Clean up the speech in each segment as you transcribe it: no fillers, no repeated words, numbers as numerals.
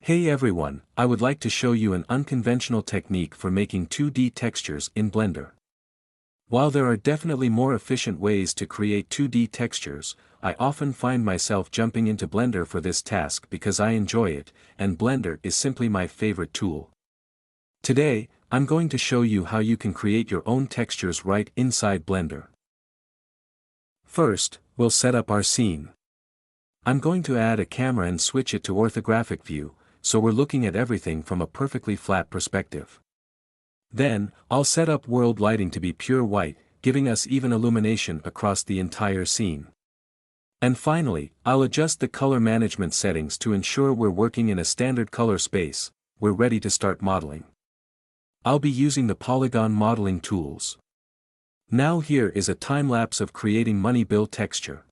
Hey everyone, I would like to show you an unconventional technique for making 2D textures in Blender. While there are definitely more efficient ways to create 2D textures, I often find myself jumping into Blender for this task because I enjoy it, and Blender is simply my favorite tool. Today, I'm going to show you how you can create your own textures right inside Blender. First, we'll set up our scene. I'm going to add a camera and switch it to orthographic view, so we're looking at everything from a perfectly flat perspective. Then, I'll set up world lighting to be pure white, giving us even illumination across the entire scene. And finally, I'll adjust the color management settings to ensure we're working in a standard color space. We're ready to start modeling. I'll be using the polygon modeling tools. Now here is a time lapse of creating money bill texture.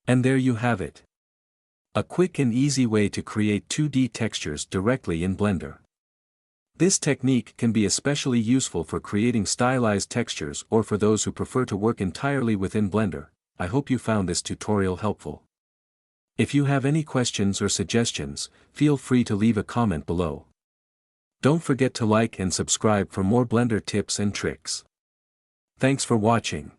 And there you have it. A quick and easy way to create 2D textures directly in Blender. This technique can be especially useful for creating stylized textures or for those who prefer to work entirely within Blender. I hope you found this tutorial helpful. If you have any questions or suggestions, feel free to leave a comment below. Don't forget to like and subscribe for more Blender tips and tricks. Thanks for watching.